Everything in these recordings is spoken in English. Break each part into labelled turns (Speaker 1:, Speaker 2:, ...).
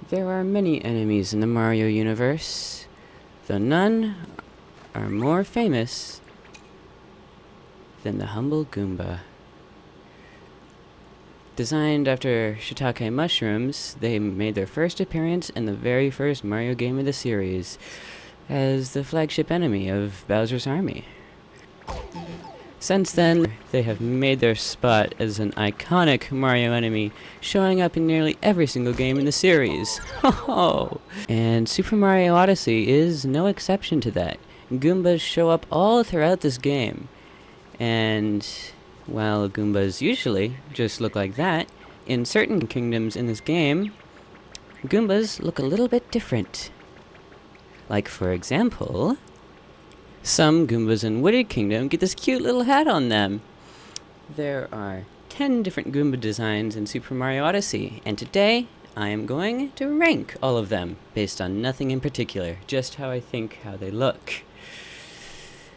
Speaker 1: There are many enemies in the Mario universe, though none are more famous than the humble Goomba. Designed after shiitake mushrooms, they made their first appearance in the very first Mario game of the series, as the flagship enemy of Bowser's army. Since then, they have made their spot as an iconic Mario enemy, showing up in nearly every single game in the series. Ho! And Super Mario Odyssey is no exception to that. Goombas show up all throughout this game. And while Goombas usually just look like that, in certain kingdoms in this game, Goombas look a little bit different. Like, for example, some Goombas in Wooded Kingdom get this cute little hat on them. There are 10 different Goomba designs in Super Mario Odyssey, and today I am going to rank all of them based on nothing in particular, just how I think how they look.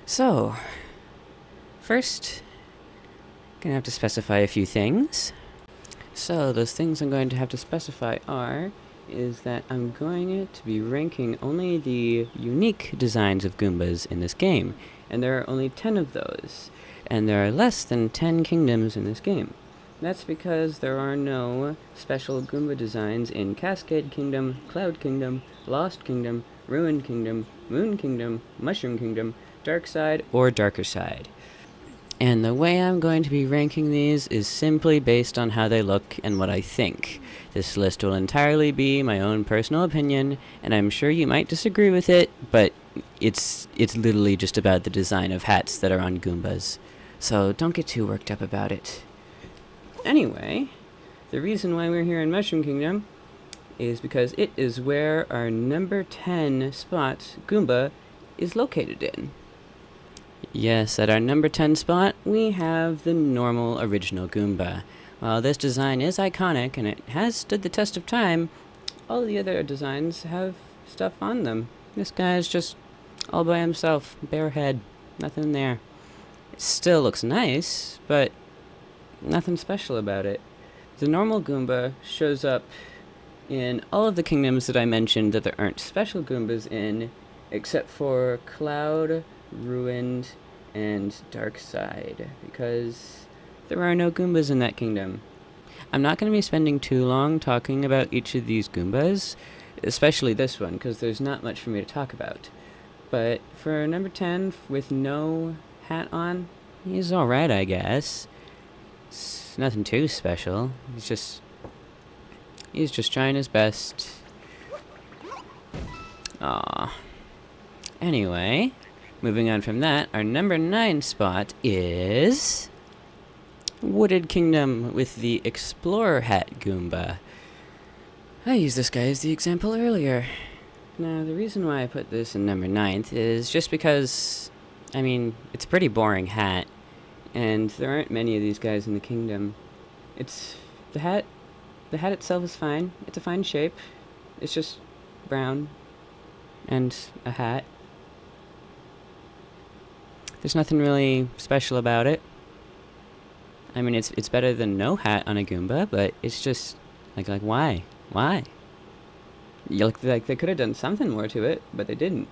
Speaker 1: So, first, I'm going to have to specify a few things. So, those things I'm going to have to specify is that I'm going to be ranking only the unique designs of Goombas in this game, and there are only 10 of those, and there are less than 10 kingdoms in this game. That's because there are no special Goomba designs in Cascade Kingdom, Cloud Kingdom, Lost Kingdom, Ruined Kingdom, Moon Kingdom, Mushroom Kingdom, Dark Side, or Darker Side. And the way I'm going to be ranking these is simply based on how they look and what I think. This list will entirely be my own personal opinion, and I'm sure you might disagree with it, but it's literally just about the design of hats that are on Goombas. So don't get too worked up about it. Anyway, the reason why we're here in Mushroom Kingdom is because it is where our number 10 spot, Goomba, is located in. Yes, at our number 10 spot, we have the normal original Goomba. While this design is iconic and it has stood the test of time, all the other designs have stuff on them. This guy is just all by himself, bare head, nothing there. It still looks nice, but nothing special about it. The normal Goomba shows up in all of the kingdoms that I mentioned that there aren't special Goombas in, except for Cloud, Ruined, and Dark Side, because there are no Goombas in that kingdom. I'm not going to be spending too long talking about each of these Goombas, especially this one, because there's not much for me to talk about. But for number 10, with no hat on, he's alright, I guess. It's nothing too special. He's just trying his best. Aww. Anyway, moving on from that, our number 9 spot is Wooded Kingdom with the Explorer Hat Goomba. I used this guy as the example earlier. Now, the reason why I put this in number 9th is just because, it's a pretty boring hat, and there aren't many of these guys in the kingdom. The hat itself is fine. It's a fine shape. It's just brown and a hat. There's nothing really special about it. It's better than no hat on a Goomba, but it's just like why? Why? Like they could have done something more to it, but they didn't.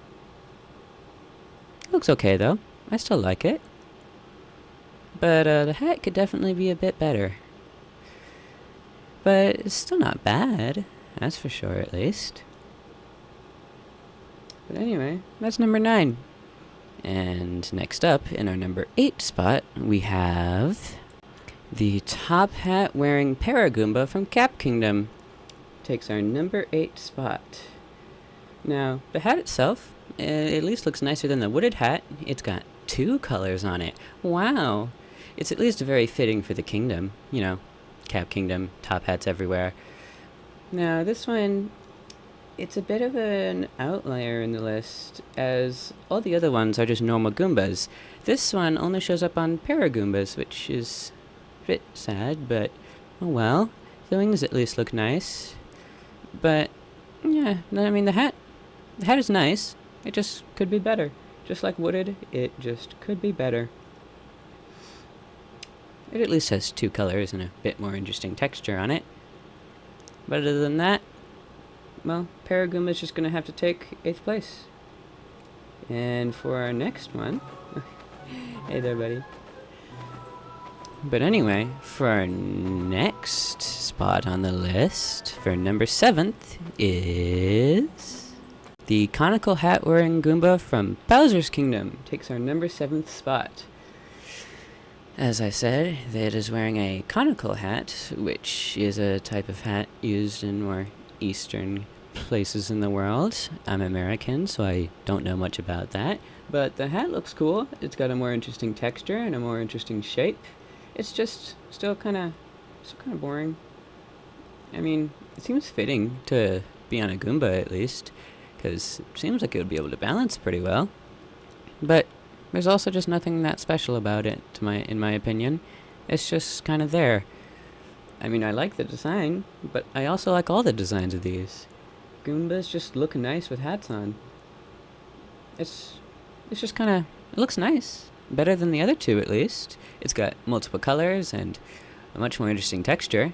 Speaker 1: It looks okay though. I still like it. But the hat could definitely be a bit better. But it's still not bad. That's for sure, at least. But anyway, that's number 9. And next up, in our number 8 spot, we have the top hat wearing Paragoomba from Cap Kingdom. Takes our number 8 spot. Now, the hat itself, at least looks nicer than the wooded hat. It's got 2 colors on it. Wow! It's at least very fitting for the kingdom. Cap Kingdom, top hats everywhere. Now, this one, it's a bit of an outlier in the list, as all the other ones are just normal Goombas. This one only shows up on Paragoombas, which is a bit sad, but oh well. The wings at least look nice. But, yeah, the hat is nice. It just could be better. Just like Wooded, it just could be better. It at least has 2 colors and a bit more interesting texture on it. But other than that, well, Paragoomba's just gonna have to take 8th place. And for our next one, hey there, buddy. But anyway, for our next spot on the list, for number 7th, is the conical hat wearing Goomba from Bowser's Kingdom. Takes our number 7th spot. As I said, it is wearing a conical hat, which is a type of hat used in more eastern places in the world. I'm American, so I don't know much about that. But the hat looks cool. It's got a more interesting texture and a more interesting shape. It's just still kind of boring. I mean, it seems fitting to be on a Goomba at least, because it seems like it would be able to balance pretty well. But there's also just nothing that special about it, in my opinion. It's just kind of there. I mean, I like the design, but I also like all the designs of these. Goombas just look nice with hats on. It's just kind of, it looks nice. Better than the other two, at least. It's got multiple colors and a much more interesting texture.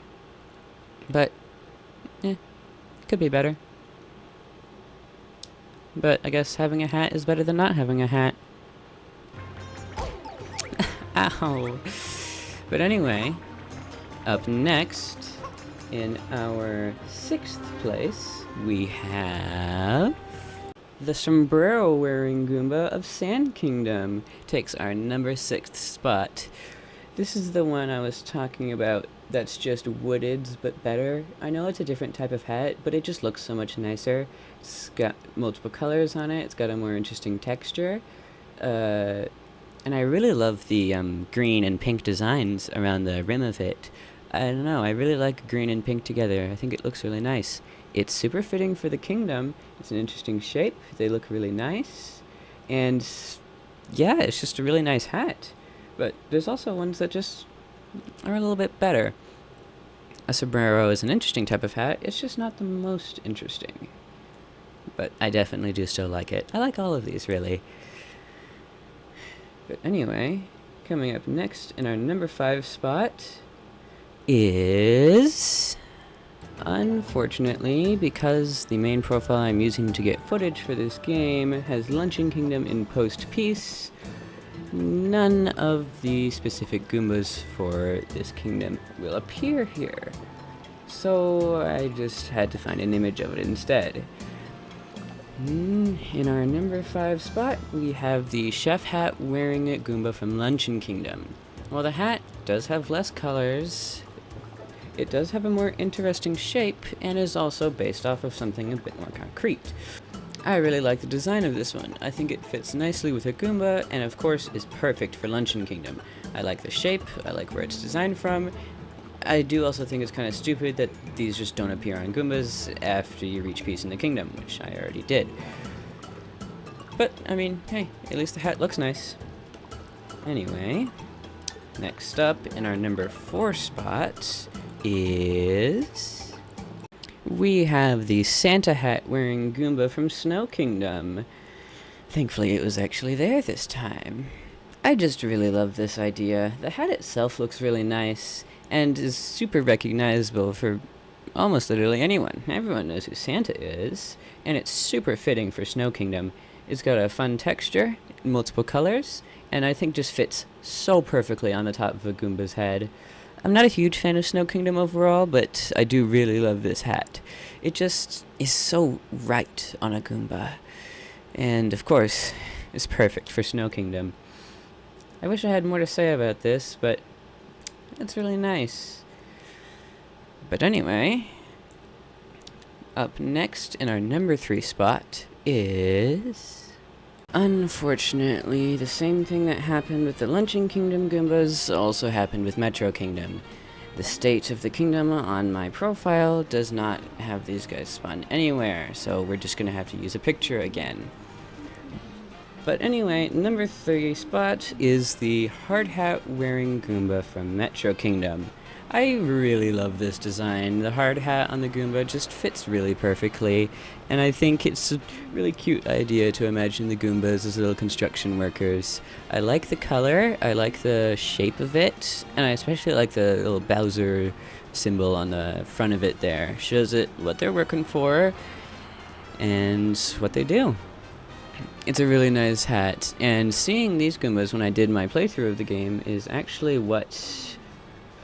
Speaker 1: But, it could be better. But I guess having a hat is better than not having a hat. Ow! But anyway, up next, in our 6th place, we have the Sombrero wearing Goomba of Sand Kingdom. Takes our number 6th spot. This is the one I was talking about that's just wooded but better. I know it's a different type of hat, but it just looks so much nicer. It's got multiple colors on it. It's got a more interesting texture. And I really love the green and pink designs around the rim of it. I don't know, I really like green and pink together. I think it looks really nice. It's super fitting for the kingdom. It's an interesting shape. They look really nice. And yeah, it's just a really nice hat. But there's also ones that just are a little bit better. A sombrero is an interesting type of hat. It's just not the most interesting. But I definitely do still like it. I like all of these, really. But anyway, coming up next in our number 5 spot is, unfortunately, because the main profile I'm using to get footage for this game has Luncheon Kingdom in post-peace, none of the specific Goombas for this kingdom will appear here. So I just had to find an image of it instead. In our number 5 spot, we have the chef hat wearing Goomba from Luncheon Kingdom. While the hat does have less colors, it does have a more interesting shape and is also based off of something a bit more concrete. I really like the design of this one. I think it fits nicely with a Goomba and of course is perfect for Luncheon Kingdom. I like the shape, I like where it's designed from. I do also think it's kind of stupid that these just don't appear on Goombas after you reach peace in the kingdom, which I already did. But, I mean, hey, at least the hat looks nice. Anyway, next up in our number 4 spot is, we have the Santa hat wearing Goomba from Snow Kingdom. Thankfully it was actually there this time. I just really love this idea. The hat itself looks really nice and is super recognizable for almost literally anyone. Everyone knows who Santa is, and it's super fitting for Snow Kingdom. It's got a fun texture, multiple colors, and I think just fits so perfectly on the top of a Goomba's head. I'm not a huge fan of Snow Kingdom overall, but I do really love this hat. It just is so right on a Goomba. And of course, it's perfect for Snow Kingdom. I wish I had more to say about this, but it's really nice. But anyway, up next in our number 3 spot is, unfortunately, the same thing that happened with the Luncheon Kingdom Goombas also happened with Metro Kingdom. The state of the kingdom on my profile does not have these guys spawn anywhere, so we're just gonna have to use a picture again. But anyway, number 3 spot is the hard hat wearing Goomba from Metro Kingdom. I really love this design. The hard hat on the Goomba just fits really perfectly, and I think it's a really cute idea to imagine the Goombas as little construction workers. I like the color, I like the shape of it, and I especially like the little Bowser symbol on the front of it there. Shows it what they're working for and what they do. It's a really nice hat, and seeing these Goombas when I did my playthrough of the game is actually what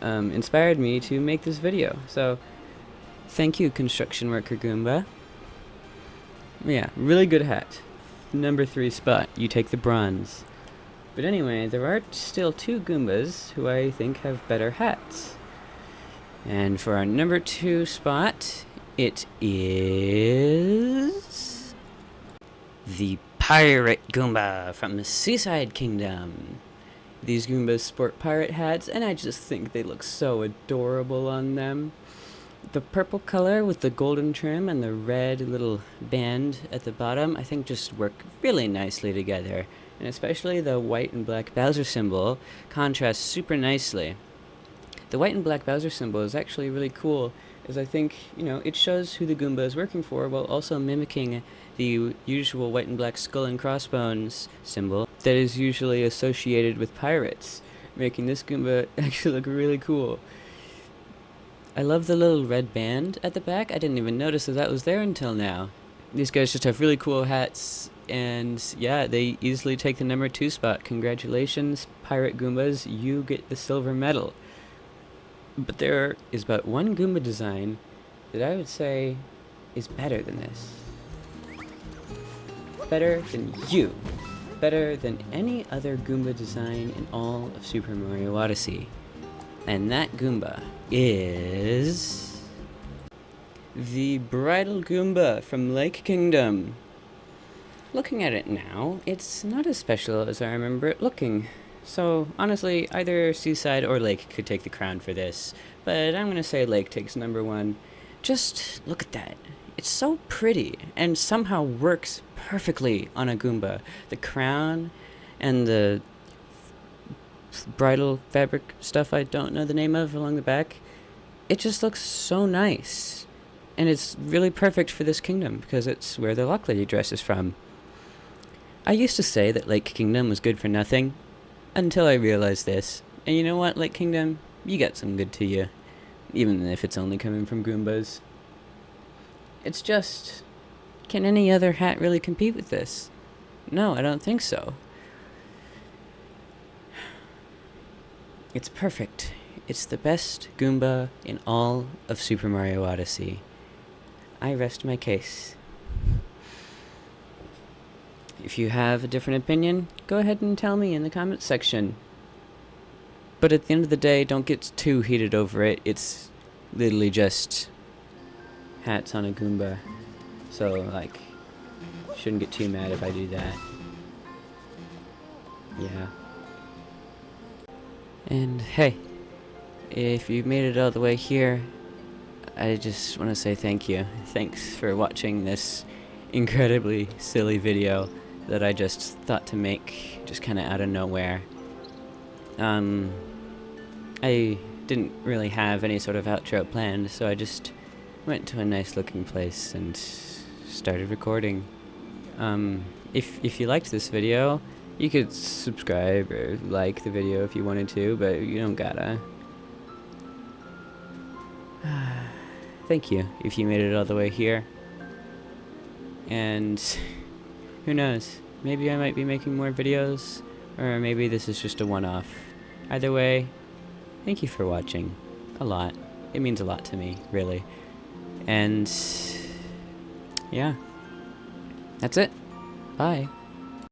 Speaker 1: inspired me to make this video. So thank you, construction worker Goomba. Yeah, really good hat. Number 3 spot, you take the bronze. But anyway, there are still 2 Goombas who I think have better hats. And for our number 2 spot, it is the Pirate Goomba from the Seaside Kingdom. These Goombas sport pirate hats, and I just think they look so adorable on them. The purple color with the golden trim and the red little band at the bottom, I think just work really nicely together. And especially the white and black Bowser symbol contrasts super nicely. The white and black Bowser symbol is actually really cool, as I think, it shows who the Goomba is working for while also mimicking the usual white and black skull and crossbones symbol that is usually associated with pirates, making this Goomba actually look really cool. I love the little red band at the back. I didn't even notice that was there until now. These guys just have really cool hats, and yeah, they easily take the number 2 spot. Congratulations, Pirate Goombas, you get the silver medal. But there is but one Goomba design that I would say is better than this. Better than you. Better than any other Goomba design in all of Super Mario Odyssey. And that Goomba is the Bridal Goomba from Lake Kingdom. Looking at it now, it's not as special as I remember it looking. So, honestly, either Seaside or Lake could take the crown for this, but I'm gonna say Lake takes number 1. Just look at that. It's so pretty, and somehow works perfectly on a Goomba. The crown, and the bridal fabric stuff I don't know the name of along the back, it just looks so nice. And it's really perfect for this kingdom, because it's where the Lock Lady dress is from. I used to say that Lake Kingdom was good for nothing, until I realized this. And you know what, Lake Kingdom? You got some good to you. Even if it's only coming from Goombas. It's just, can any other hat really compete with this? No, I don't think so. It's perfect. It's the best Goomba in all of Super Mario Odyssey. I rest my case. If you have a different opinion, go ahead and tell me in the comments section. But at the end of the day, don't get too heated over it. It's literally just hats on a Goomba. So, shouldn't get too mad if I do that. Yeah. And hey, if you made it all the way here, I just want to say thank you. Thanks for watching this incredibly silly video that I just thought to make just kind of out of nowhere. I didn't really have any sort of outro planned, so I just went to a nice looking place and started recording. If you liked this video, you could subscribe or like the video if you wanted to, but you don't gotta. Thank you if you made it all the way here. And who knows, maybe I might be making more videos, or maybe this is just a one-off. Either way, thank you for watching. A lot. It means a lot to me, really. And yeah, that's it. Bye.